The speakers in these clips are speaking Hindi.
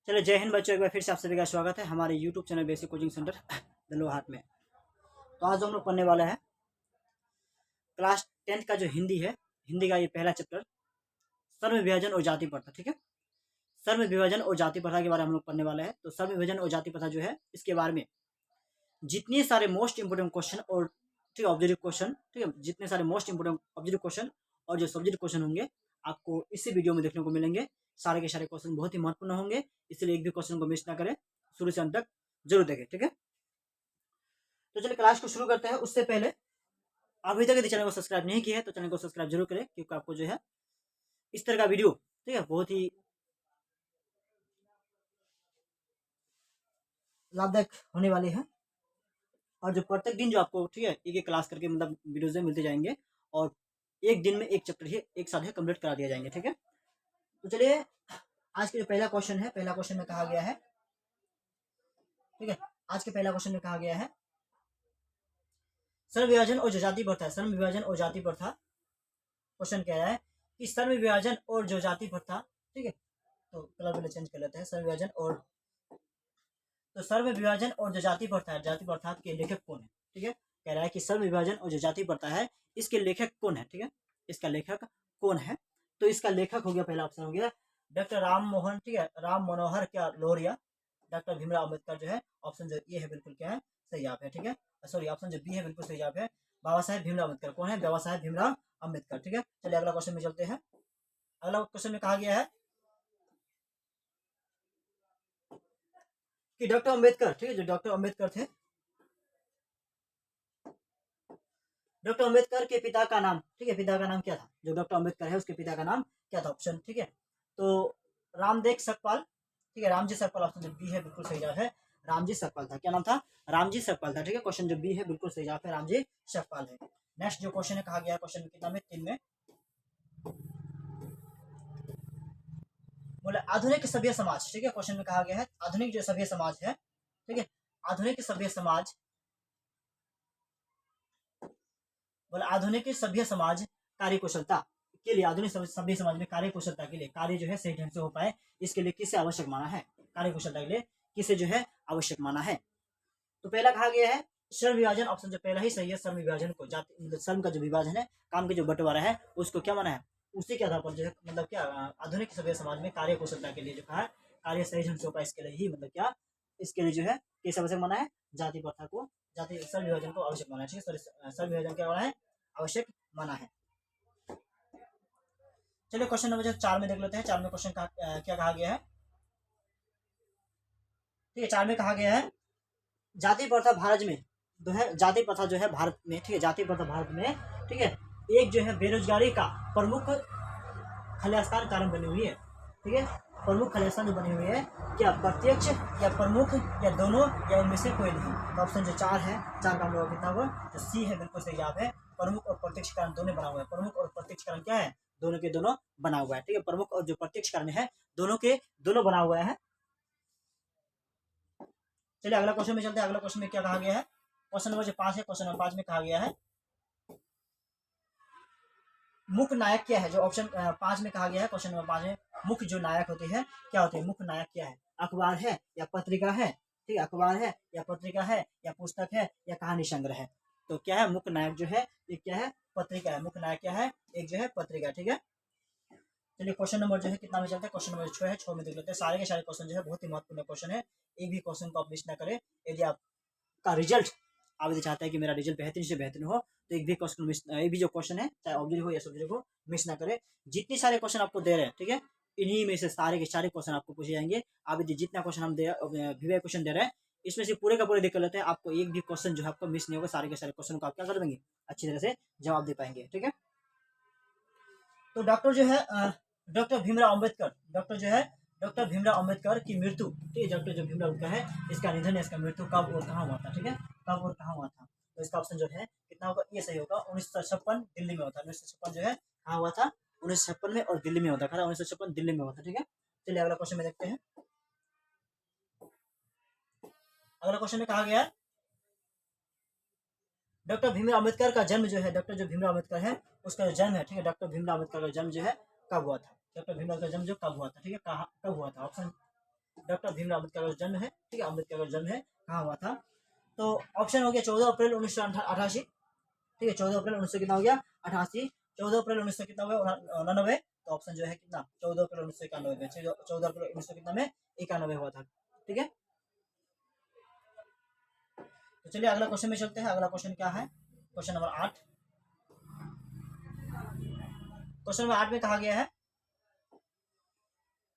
चलिए, जय हिंद बच्चों। एक बार फिर से आप सभी का स्वागत है हमारे YouTube channel basic coaching centre Dalohat में। तो आज हम लोग पढ़ने वाला है क्लास 10th का जो हिंदी है, हिंदी का ये पहला चैप्टर सर्व विभाजन और जाति प्रथा। ठीक है, सर्व विभाजन और जाति प्रथा के बारे में हम लोग पढ़ने वाले हैं। तो सर्व विभाजन और जाति प्रथा जो है, इसके बारे में जितने सारे मोस्ट इंपोर्टेंट क्वेश्चन और ठीक है ऑब्जेक्टिव क्वेश्चन, ठीक है, जितने सारे मोस्ट इंपोर्टेंट ऑब्जेक्टिव क्वेश्चन और जो सब्जेक्ट क्वेश्चन होंगे आपको इसी वीडियो में देखने को मिलेंगे। सारे के सारे क्वेश्चन बहुत ही महत्वपूर्ण होंगे, इसलिए एक भी क्वेश्चन को मिस ना करें, शुरू से अंत तक जरूर देखें। ठीक है, तो चलिए क्लास को शुरू करते हैं। उससे पहले अभी तक यदि चैनल को सब्सक्राइब नहीं किया है तो चैनल को सब्सक्राइब जरूर करें, क्योंकि आपको जो है इस तरह का वीडियो ठीक है बहुत ही लाभदायक होने वाले हैं। और जो प्रत्येक दिन जो आपको ठीक है एक क्लास करके मतलब वीडियोज मिलते जाएंगे, और एक दिन में एक चैप्टर ही एक साथ ही कंप्लीट करा दिया जाएंगे। ठीक है, तो चलिए आज के जो पहला क्वेश्चन है, पहला क्वेश्चन में कहा गया है, ठीक है, आज के पहला क्वेश्चन में कहा गया है सर्व विभाजन और जो जाति प्रथा, सर्व विभाजन और जाति प्रथा। क्वेश्चन कह रहा है कि सर्व विभाजन और जो जाति प्रथा, ठीक है, तो कलर पहले चेंज कर लेते हैं। सर्व विभाजन और तो सर्व विभाजन और जो जाति प्रथा है, जाति प्रथा के लेखक कौन है? ठीक है, कह रहा है कि सर्व विभाजन और जो जाति प्रथा है इसके लेखक कौन है? ठीक है, इसका लेखक कौन है? तो इसका लेखक हो गया, पहला ऑप्शन हो गया डॉक्टर राम मोहन, ठीक है, राम मनोहर क्या लोहिया, डॉक्टर भीमराव अम्बेडकर जो है। ऑप्शन जो ये है बिल्कुल क्या है, सही जवाब है। ठीक है, सॉरी, ऑप्शन जो बी है बिल्कुल सही जवाब है। बाबा साहेब भीमराव अम्बेडकर। कौन है? बाबा साहेब भीमराव अम्बेडकर। ठीक है, चलिए अगला क्वेश्चन में चलते हैं। अगला क्वेश्चन में कहा गया है कि डॉक्टर अम्बेडकर, ठीक है, जो डॉक्टर अम्बेडकर थे, डॉक्टर अम्बेडकर के पिता का नाम, ठीक है, पिता का नाम क्या था? जो डॉक्टर अम्बेडकर है उसके पिता का नाम क्या था? ऑप्शन, ठीक है, तो रामदेव सकपाल, ठीक है, रामजी सकपाल। ऑप्शन जो बी है बिल्कुल सही जवाब है, रामजी सकपाल था। क्या नाम था? रामजी सकपाल था। ठीक है, क्वेश्चन जो बी है बिल्कुल सही जवाब है, रामजी सकपाल है। नेक्स्ट जो क्वेश्चन है, कहा गया क्वेश्चन कितना में, 3 में, बोले आधुनिक सभ्य समाज। ठीक है, क्वेश्चन में कहा गया है आधुनिक जो सभ्य समाज है, ठीक है, आधुनिक सभ्य समाज, बोले आधुनिक सभ्य समाज कार्यकुशलता के लिए, आधुनिक सभ्य समाज में कार्यकुशलता के लिए, कार्य जो है सही ढंग से हो पाए, इसके लिए किसे आवश्यक माना है? कार्यकुशलता के लिए किसे जो है आवश्यक माना है? तो पहला कहा गया है श्रम विभाजन। ऑप्शन जो पहला ही सही है, श्रम विभाजन को, जाति श्रम का जो विभाजन है, काम के जो बंटवारा है, उसको क्या माना है? उसी के आधार पर जो है मतलब क्या आधुनिक सभ्य समाज में कार्य कुशलता के लिए जो कहा कार्य सही ढंग से हो पाए, इसके लिए ही मतलब क्या इसके लिए जो है किस आवश्यक माना है? जाति प्रथा को, जाति श्रम विभाजन को आवश्यक माना है। ठीक है, श्रम विभाजन क्या माना है? आवश्यक माना है। चलिए क्वेश्चन नंबर 4 में देख लेते हैं। 4 में क्वेश्चन क्या कहा गया है? ठीक है, 4 में कहा गया है जाति प्रथा भारत में जो है, जाति प्रथा जो है भारत में, ठीक है, जाति प्रथा भारत में, ठीक है, एक जो है बेरोजगारी का प्रमुख खलिस्तान कारण बनी हुई है। ठीक है, प्रमुख खलिस्तान जो बनी हुई है, क्या प्रत्यक्ष या प्रमुख या दोनों या इनमें से कोई नहीं? तो ऑप्शन जो 4 है, 4 का हम लोग कितना हुआ? जो सी है बिल्कुल सही जवाब है, प्रमुख और प्रत्यक्ष कारण दोनों बना हुआ है। प्रमुख और प्रत्यक्ष कारण क्या है? दोनों के दोनों बना हुआ है। ठीक है, प्रमुख और जो प्रत्यक्ष कारण है दोनों के दोनों बना हुआ है। चलिए अगला क्वेश्चन में चलते हैं। अगला क्वेश्चन में क्या कहा गया है? क्वेश्चन नंबर जो 5 है, क्वेश्चन नंबर 5 में कहा गया है मुख्य नायक क्या है? जो ऑप्शन 5 में कहा गया है, क्वेश्चन नंबर 5 में मुख्य जो नायक होते हैं क्या होते हैं? मुख्य नायक क्या है? अखबार है या पत्रिका है? ठीक है, अखबार है या पत्रिका है या पुस्तक है या कहानी संग्रह है? तो क्या है मुख्य नायक जो है? ये क्या है? पत्रिका है। मुख्य नायक क्या है? एक जो है पत्रिका। ठीक है, चलिए क्वेश्चन नंबर जो है कितना में चलते हैं? क्वेश्चन नंबर 6 है। 6 में देख लेते हैं। सारे के सारे क्वेश्चन जो है बहुत ही महत्वपूर्ण क्वेश्चन है, एक भी क्वेश्चन को आप मिस ना करें। यदि आपका रिजल्ट, आप यदि चाहते हैं कि मेरा रिजल्ट बेहतरीन से बेहतरीन हो, तो एक भी क्वेश्चन मिस, एक भी जो क्वेश्चन है चाहे ऑब्जेक्टिव हो या सब्जेक्टिव हो, मिस ना करें। जितने सारे क्वेश्चन आपको दे रहे हैं, ठीक है, इन्हीं में से सारे के सारे क्वेश्चन आपको पूछे जाएंगे। आप यदि जितना क्वेश्चन हम वीवीआई क्वेश्चन दे रहे हैं, इसमें से पूरे का पूरे देख लेते हैं, आपको एक भी क्वेश्चन जो है आपको मिस नहीं होगा। सारे के सारे क्वेश्चन को आप क्या कर देंगे? अच्छी तरह से जवाब दे पाएंगे। ठीक है, तो डॉक्टर जो है डॉक्टर भीमराव अम्बेडकर, डॉक्टर जो है डॉक्टर भीमराव अम्बेडकर की मृत्यु, ठीक है, डॉक्टर जो भीमराव का है, इसका निधन है, इसका मृत्यु कब और कहाँ हुआ था? ठीक है, कब और कहाँ हुआ था? तो इसका ऑप्शन जो है कितना होगा? ये सही होगा, 1956 दिल्ली में हुआ था। 1956 जो है कहाँ हुआ था? 1956 में, और दिल्ली में होता था। 1956 दिल्ली में हुआ था। ठीक है, चलिए अगला क्वेश्चन में देखते हैं। अगला क्वेश्चन में कहा गया है डॉक्टर भीमराव अम्बेडकर का जन्म जो है, डॉक्टर जो भीमराव अम्बेडकर है उसका जो जन्म है, ठीक है, डॉक्टर भीमराव अम्बेडकर का जन्म जो है कब हुआ था? डॉक्टर भीमराव का जन्म जो कब हुआ था? ठीक है, कब हुआ था? ऑप्शन डॉक्टर भीमराव अम्बेडकर का जन्म है, ठीक है, अम्बेडकर का जन्म है कहाँ हुआ था? तो ऑप्शन हो गया 14 अप्रैल 1988, ठीक है, 14 अप्रैल 1900 कितना हो गया 88, 14 अप्रैल 1900 कितना हो गया 99, तो ऑप्शन जो है कितना 14 अप्रैल 1991 में, 14 अप्रैल 1900 कितना में 91 हुआ था, ठीक है। तो चलिए अगला क्वेश्चन में चलते हैं। अगला क्वेश्चन क्या है? Question number 8। क्वेश्चन नंबर 8 में कहा गया है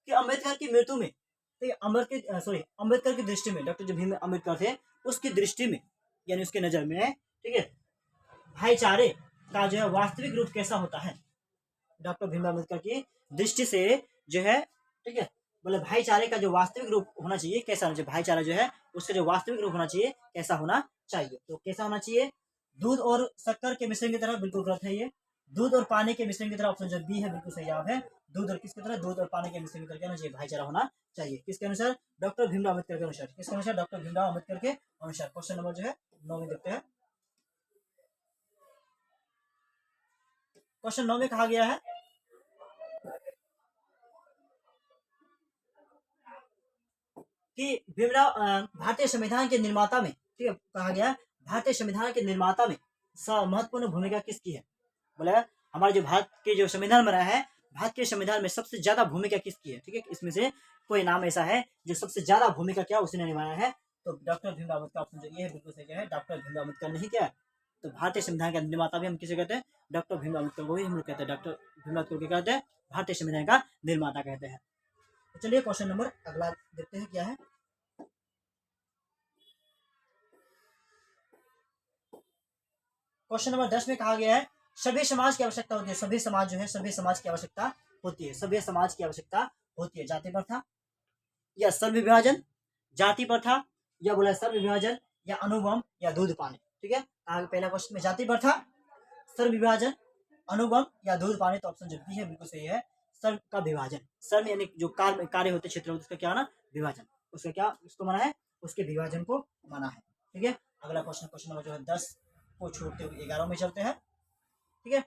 कि अम्बेडकर की मृत्यु में, ठीक है, अम्बेडकर की दृष्टि में, डॉक्टर जो भीम अम्बेडकर थे उसकी दृष्टि में, यानी उसके नजर में, ठीक है, भाईचारे का जो है वास्तविक रूप कैसा होता है? डॉक्टर भीमराव अम्बेडकर की दृष्टि से जो है, ठीक है, मतलब भाईचारे का जो वास्तविक रूप होना चाहिए कैसा होना चाहिए? भाईचारा जो है उसका जो वास्तविक रूप होना चाहिए कैसा होना चाहिए? तो कैसा होना चाहिए? दूध और शक्कर के मिश्रण की तरह, बिल्कुल गलत है ये। दूध और पानी के मिश्रण की तरह, ऑप्शन जो बी है बिल्कुल सही जवाब है। दूध और किसकी तरह? दूध और पानी के मिश्रण की तरह क्या होना चाहिए? भाईचारा होना चाहिए। किसके अनुसार? डॉक्टर भीमराव अम्बेडकर के अनुसार। किसके अनुसार? डॉक्टर भीमराव अम्बेडकर के अनुसार। क्वेश्चन नंबर जो है 9 में देखते हैं। क्वेश्चन 9 में कहा गया है कि भीमराव भारतीय संविधान के निर्माता में, ठीक है, कहा गया भारतीय संविधान के निर्माता में महत्वपूर्ण भूमिका किसकी है? बोला हमारे जो भारत के जो संविधान बना है, भारत के संविधान में सबसे ज्यादा भूमिका किसकी है? ठीक है, इसमें से कोई नाम ऐसा है जो सबसे ज्यादा भूमिका क्या उसने निभाया है? तो डॉक्टर भीमराव अम्बेडकर, ऑप्शन जो ये है बिल्कुल सही है। डॉक्टर भीमराव अम्बेडकर नहीं क्या है? तो भारतीय संविधान का निर्माता भी हम किसे कहते हैं? डॉक्टर भीमराव अम्बेडकर को ही हम लोग कहते हैं। डॉक्टर भीमराव अम्बेडकर को कहते हैं भारतीय संविधान का निर्माता कहते हैं। तो चलिए क्वेश्चन नंबर अगला देखते हैं क्या है। क्वेश्चन नंबर 10 में कहा गया है सभ्य समाज की आवश्यकता होती है। सभ्य समाज जो है, सभ्य समाज की आवश्यकता होती है। सभ्य समाज की आवश्यकता होती है। जाति प्रथा या सर्व विभाजन, जाति प्रथा या बोला सर्व विभाजन या अनुबंध या दूध पानी, ठीक है। आगे पहला क्वेश्चन में जाति प्रथा, सर्व विभाजन, अनुबंध या दूध पानी, तो ऑप्शन जो बी है बिल्कुल सही है। सर्व का विभाजन, सर्व यानी जो कार्य होते क्षेत्र होते उसका क्या ना विभाजन, उसका क्या उसको माना है? उसके विभाजन को माना है, ठीक है। अगला क्वेश्चन, क्वेश्चन नंबर जो है 10 को छोड़ते हुए 11 में चलते हैं, ठीक है।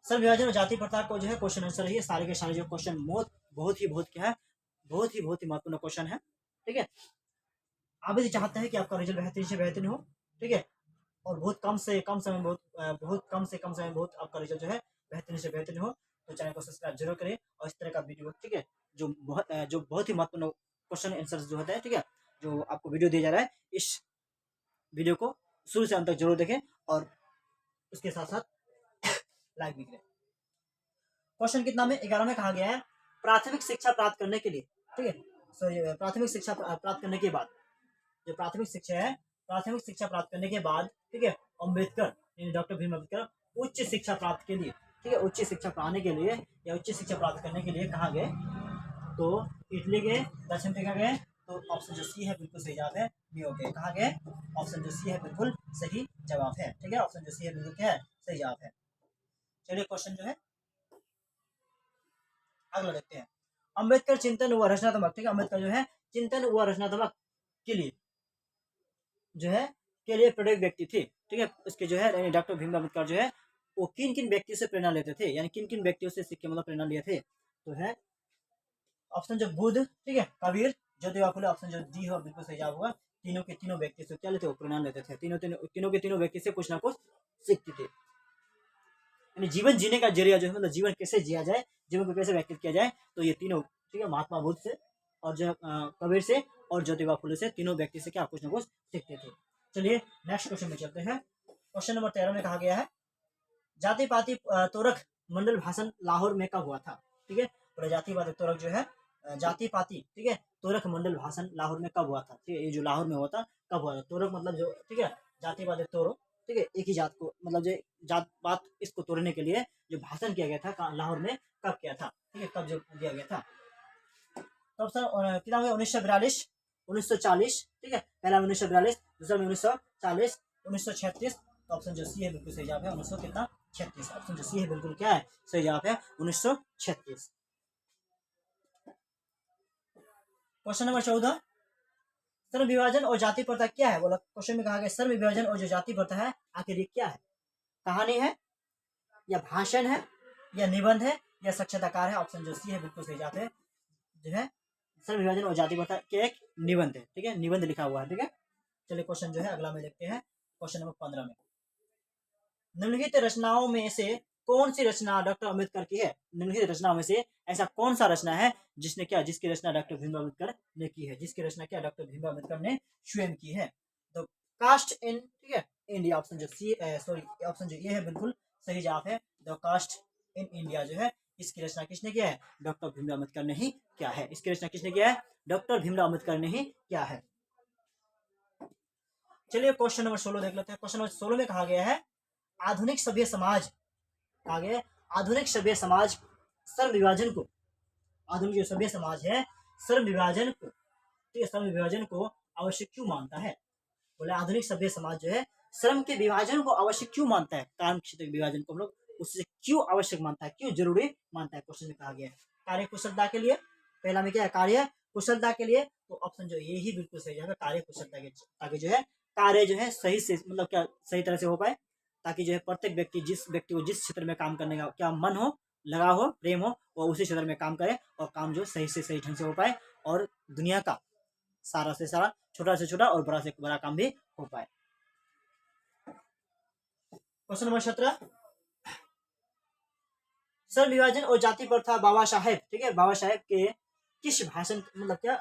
सर्व विभाजन और जाति प्रथा को जो है क्वेश्चन आंसर है सारे के सारे जो क्वेश्चन बहुत क्या है, बहुत ही महत्वपूर्ण क्वेश्चन है, ठीक है। आप भी चाहते हैं कि आपका रिजल्ट बेहतरीन से बेहतरीन हो, ठीक है, और बहुत कम से कम समय बहुत आपका रिजल्ट जो है बेहतरीन से बेहतरीन हो। तो चैनल को सब्सक्राइब जरूर करें और इस तरह का वीडियो, ठीक है, जो बहुत ही महत्वपूर्ण क्वेश्चन आंसर जो होता है, ठीक है, जो आपको वीडियो दिया जा रहा है, इस वीडियो को शुरू से अंत तक जरूर देखें और उसके साथ साथ लाइक भी करें। क्वेश्चन कितना में 11 में कहा गया है प्राथमिक शिक्षा प्राप्त करने के लिए, ठीक है, सॉरी, प्राथमिक शिक्षा प्राप्त करने के बाद, जो प्राथमिक शिक्षा है, प्राथमिक शिक्षा प्राप्त करने के बाद, ठीक है, अम्बेडकर डॉक्टर भीम अम्बेडकर उच्च शिक्षा प्राप्त के लिए, ठीक है, उच्च शिक्षा पाने के लिए या उच्च शिक्षा प्राप्त करने के लिए कहाँ गए? तो इटली गए, दक्षिण अफ्रीका गए, तो ऑप्शन जो सी है बिल्कुल सही जवाब है। न्यूयॉर्क गए। कहाँ गए? ऑप्शन जो सी है बिल्कुल सही जवाब है, ठीक है, ऑप्शन जो सी है बिल्कुल क्या है? सही जवाब है। चलिए क्वेश्चन जो है अगला देखते हैं। अम्बेडकर चिंतन व रचनात्मक, ठीक है, अम्बेडकर जो है चिंतन व रचनात्मक के लिए जो है के लिए प्रेरक व्यक्ति थे, ठीक है। उसके जो है डॉक्टर भीमराव अम्बेडकर जो है वो किन किन व्यक्तियों से प्रेरणा लेते थे, यानी किन किन व्यक्तियों से सीख के मतलब प्रेरणा लिए थे? तो है ऑप्शन जो बुद्ध, ठीक है, कबीर, ज्योतिबा फुले, ऑप्शन जो डी हो बिल्कुल सही जवाब होगा। तीनों के तीनों व्यक्ति से क्या लेते हो? प्रेरणा लेते थे। तीनों के तीनों व्यक्ति से कुछ ना कुछ सीखते थे। यानी जीवन जीने का जरिया जो है, मतलब जीवन कैसे जिया जाए, जीवन को कैसे व्यतीत किया जाए, तो ये तीनों, ठीक है, महात्मा बुद्ध से और जो कबीर से और ज्योतिबा फुले से, तीनों व्यक्ति से क्या कुछ ना कुछ सीखते थे। चलिए नेक्स्ट क्वेश्चन में चलते हैं। क्वेश्चन नंबर 13 में कहा गया है जाति पाति तोरक मंडल भाषण लाहौर में कब हुआ था? ठीक है, और जाति पाति तोरक जो है जाति पाति, ठीक है, तोरक मंडल भाषण लाहौर में कब हुआ था? ठीक है, ये जो लाहौर में हुआ था कब हुआ था? तोरक मतलब जो, ठीक है, जाति पाति तोरो, ठीक है, एक ही जात को मतलब जो जात पात इसको तोड़ने के लिए जो भाषण किया गया था लाहौर में, कब किया था? ठीक है, कब जो दिया गया था? तो ऑप्शन कितना हुआ? 1942, 1940, ठीक है, पहला 1942, दूसरा में 1940, 1936, तो ऑप्शन जो सी है बिल्कुल सही जवाब है 1900 कितना 36। ऑप्शन जो सी है बिल्कुल क्या है? सही जवाब है 1936। क्वेश्चन नंबर 14, सर्व विभाजन और जाति प्रथा क्या है? बोला क्वेश्चन में कहा गया सर्व विभाजन और जो जाति प्रथा है आखिर ये क्या है? कहानी है या भाषण है या निबंध है या साक्षात्कार है? ऑप्शन जो सी है बिल्कुल सही जवाब है जो है श्रम विभाजन और जाति प्रथा के एक निबंध है, ठीक है, निबंध लिखा हुआ है, ठीक है। चलिए क्वेश्चन जो है अगला में देखते हैं, क्वेश्चन नंबर 15 में, निम्नलिखित रचनाओं में से कौन सी रचना डॉक्टर अम्बेडकर की है? निम्नलिखित रचनाओं में से ऐसा कौन सा रचना है जिसकी रचना डॉक्टर भीमराव अम्बेडकर ने की है, जिसकी रचना क्या डॉक्टर भीमराव अम्बेडकर ने स्वयं की है? तो कास्ट इन, ठीक है, इंडिया, ऑप्शन जो सी, सॉरी ऑप्शन जो ये है बिल्कुल सही जवाब है। द कास्ट इन इंडिया जो है इसकी रचना किसने किया है? डॉक्टर भीमराव अम्बेडकर ने ही किया है। इसकी रचना किसने किया है? डॉक्टर भीमराव अम्बेडकर ने ही किया है। चलिए क्वेश्चन नंबर 16 देख लेते हैं। क्वेश्चन नंबर 16 में कहा गया है आधुनिक सभ्य समाज, आगे आधुनिक सभ्य समाज श्रम विभाजन को, आधुनिक जो सभ्य समाज है श्रम विभाजन को, ठीक है, श्रम विभाजन को आवश्यक क्यों मानता है? बोले आधुनिक सभ्य समाज जो है श्रम के विभाजन को आवश्यक क्यों मानता है? कार्य क्षेत्र के विभाजन को हम लोग उससे क्यों आवश्यक मानता है, क्यों जरूरी मानता है? क्वेश्चन में कहा गया है कार्य कुशलता के लिए। पहला में क्या है? कार्य कुशलता के लिए। तो ऑप्शन जो ये ही बिल्कुल सही है, कार्य कुशलता के, ताकि जो है कार्य जो है सही से मतलब क्या सही तरह से हो पाए, ताकि जो है प्रत्येक व्यक्ति को जिस क्षेत्र में काम करने का क्या मन हो, लगा हो, प्रेम हो, वो उसी क्षेत्र में काम करे और काम जो सही से सही ढंग से हो पाए और दुनिया का सारा से सारा, छोटा से छोटा और बड़ा से बड़ा काम भी हो पाए। क्वेश्चन नंबर 17, श्रम विभाजन और जाति प्रथा बाबा साहेब, ठीक है, बाबा साहेब के किस भाषण मतलब क्या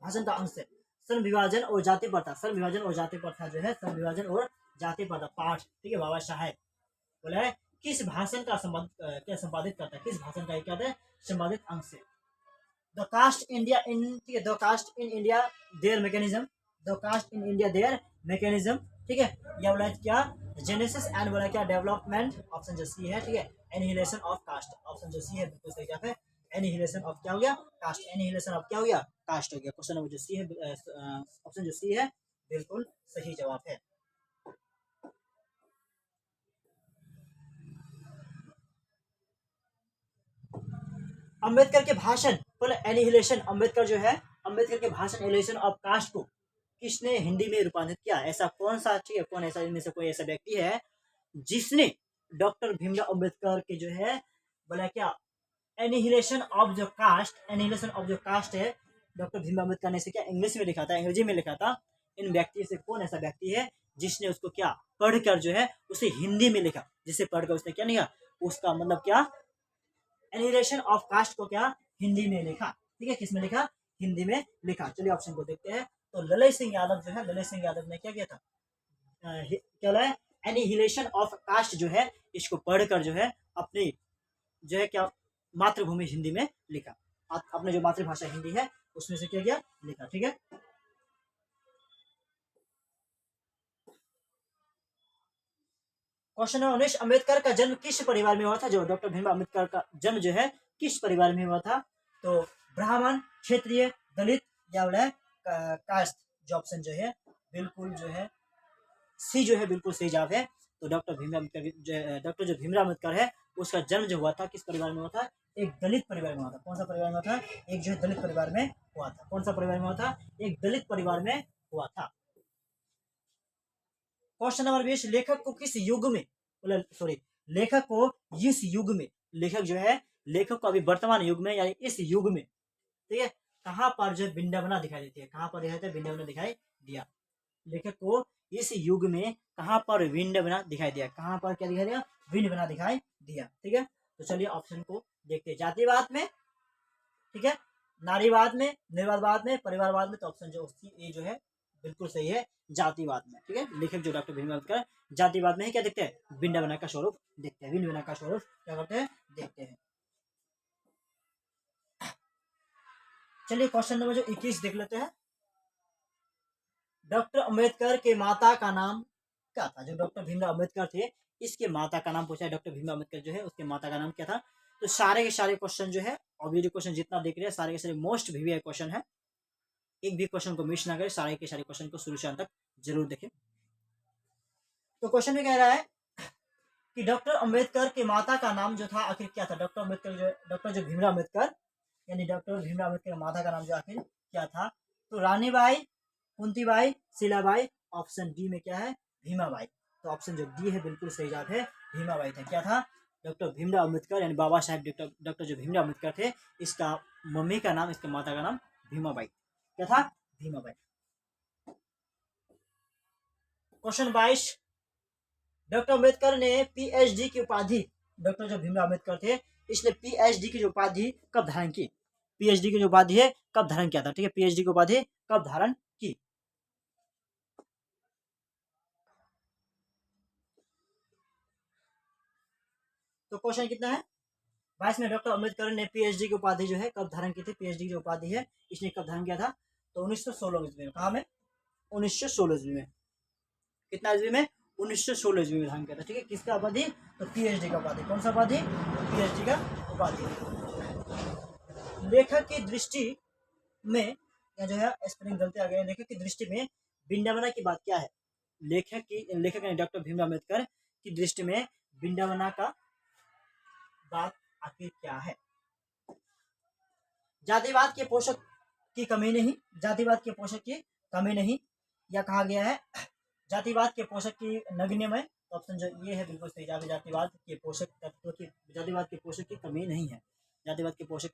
भाषण का अंश है? श्रम विभाजन और जाति प्रथा, श्रम विभाजन और जाति प्रथा जो है श्रम विभाजन और जाति प्रथा पाठ, ठीक है, बाबा साहेब बोला है किस भाषण का क्या संपादित करता है? किस भाषण का क्या है संपादित अंश है? द कास्ट इंडिया इन, ठीक है, the caste in India their mechanism, the caste in India their mechanism, ठीक है, या बोला क्या जेनेसिस एंड बोला क्या डेवलपमेंट, ऑप्शन जो सी है, ठीक है, एनिहिलेशन ऑफ कास्ट, ऑप्शन जो सी है बिल्कुल सही जवाब है। एनिहिलेशन ऑफ क्या हो गया? कास्ट, एनिहिलेशन ऑफ क्या हो गया? कास्ट हो गया। क्वेश्चन नंबर जो सी है, ऑप्शन जो सी है बिल्कुल सही जवाब है। अंबेडकर के भाषण पर एनिहिलेशन, अंबेडकर जो है अंबेडकर के भाषण एनिहिलेशन ऑफ कास्ट को किसने हिंदी में रूपांतरित किया? ऐसा कौन सा, ठीक है, कौन ऐसा इनमें से कोई ऐसा व्यक्ति है जिसने डॉक्टर भीमराव अंबेडकर के जो है बोला क्या एनिहिलेशन ऑफ जो कास्ट, एनिहिलेशन ऑफ जो कास्ट है डॉक्टर भीमराव अम्बेडकर ने इसे क्या इंग्लिश में लिखा था, अंग्रेजी में लिखा था। इन व्यक्ति से कौन ऐसा व्यक्ति है जिसने उसको क्या पढ़कर जो है उसे हिंदी में लिखा, जिसे पढ़कर उसने क्या लिखा, उसका मतलब क्या एनिहिलेशन ऑफ कास्ट को क्या हिंदी में लिखा, ठीक है, किस में लिखा? हिंदी में लिखा। चलिए ऑप्शन को देखते हैं। तो ललित सिंह यादव जो है, ललित सिंह यादव ने क्या किया था? क्या है एनिहिलेशन ऑफ कास्ट जो है इसको पढ़कर जो है अपनी जो है क्या मातृभूमि हिंदी में लिखा, अपने जो मातृभाषा हिंदी है उसमें से क्या किया? लिखा, ठीक है। क्वेश्चन नंबर 19, अम्बेडकर का जन्म किस परिवार में हुआ था? जो डॉक्टर भीमराव अम्बेडकर का जन्म जो है किस परिवार में हुआ था? तो ब्राह्मण, क्षेत्रीय, दलित या बोला कास्ट, जो ऑप्शन जो है बिल्कुल जो है सी जो है बिल्कुल सही जवाब है। तो डॉक्टर भीमराव अम्बेडकर, डॉक्टर जो भीमराव अम्बेडकर है उसका जन्म जो हुआ था किस परिवार में हुआ था? एक दलित परिवार में हुआ था। कौन सा परिवार में हुआ था? एक जो है दलित परिवार में हुआ था। कौन सा परिवार में हुआ था? एक दलित परिवार में हुआ था। क्वेश्चन नंबर 20, लेखक को किस युग में, सॉरी लेखक को इस युग में, लेखक जो है लेखक को अभी वर्तमान युग में यानी इस युग में, ठीक है, कहां पर जो विडंबना दिखाई देती है? कहां पर यह विडंबना दिखाई दिया? लेखक को इस युग में कहां पर विडंबना दिखाई दिया? कहां पर क्या दिखाई दिया? विडंबना दिखाई दिया, ठीक है। तो चलिए ऑप्शन को देखते हैं। जातिवाद में, ठीक है, नारीवाद में, निर्वादवाद में, परिवारवाद में। तो ऑप्शन जो ये जो है बिल्कुल सही है, जातिवाद में, ठीक है। लेखक जो डॉक्टर भीमराव अम्बेडकर जातिवाद में ही क्या देखते हैं? विडंबना का स्वरूप देखते हैं, विडंबना का स्वरूप क्या करते हैं? देखते हैं। चलिए क्वेश्चन नंबर जो 21 देख लेते हैं। डॉक्टर अंबेडकर के माता का नाम क्या था? जो डॉक्टर भीमराव अम्बेडकर थे इसके माता का नाम पूछा है। डॉक्टर भीमराव अम्बेडकर जो है उसके माता का नाम क्या था? तो सारे के सारे क्वेश्चन जो है और वीडियो क्वेश्चन जितना देख रहे हैं सारे के सारे मोस्ट वीवीआई क्वेश्चन है, एक भी क्वेश्चन को मिस ना करें, सारे के सारे क्वेश्चन को शुरू से अंत तक जरूर देखें। तो क्वेश्चन में कह रहा है कि डॉक्टर अंबेडकर के माता का नाम जो था आखिर क्या था? डॉक्टर जो भीमराव अम्बेडकर यानी डॉक्टर भीमराव अम्बेडकर के माता का नाम जो आखिर क्या था? तो रानीबाई, कुंतीबाई, शीलाबाई। ऑप्शन डी में क्या है? भीमाबाई। तो ऑप्शन जो डी है बिल्कुल सही जवाब है, भीमाबाई था। क्या था? डॉक्टर भीमराव अम्बेडकर यानी बाबा साहेब डॉक्टर जो भीमराव अम्बेडकर थे इसका मम्मी का नाम, इसके माता का नाम भीमाबाई। क्या था? भीमाबाई। क्वेश्चन 22, डॉक्टर अम्बेडकर ने पीएचडी की उपाधि, डॉक्टर जो भीमराव अम्बेडकर थे इसने पीएचडी की जो उपाधि कब धारण की? पीएचडी की जो उपाधि है कब धारण किया था? ठीक है, पीएचडी की उपाधि कब धारण की? तो क्वेश्चन कितना है? 22 में डॉक्टर अम्बेडकर ने पीएचडी की उपाधि जो है कब धारण की थी? पीएचडी की जो उपाधि है इसने कब धारण किया था? तो 1916 ईस्वी में। कहा में? 1916 ईस्वी में। कितना ईस्वी में? 1916 ईस्वी में धारण किया था। ठीक है, किसका उपाधि? तो पीएचडी का उपाधि। कौन सा उपाधि? पीएचडी का उपाधि। लेखक की दृष्टि में, या जो है स्पेलिंग गलती आ गया, लेखक की दृष्टि में विडंबना की बात क्या है? लेखक ने डॉक्टर भीमराव अम्बेडकर की दृष्टि में विडंबना का बात आखिर क्या है? जातिवाद के पोषक की कमी नहीं, जातिवाद के पोषक की कमी नहीं, या कहा गया है जातिवाद के पोषक की नगण्यमय। तो ऑप्शन जो ये है बिल्कुल सही। जातिवाद के पोषक तत्व की, जातिवाद के पोषक की कमी नहीं है, जातिवाद के पोषक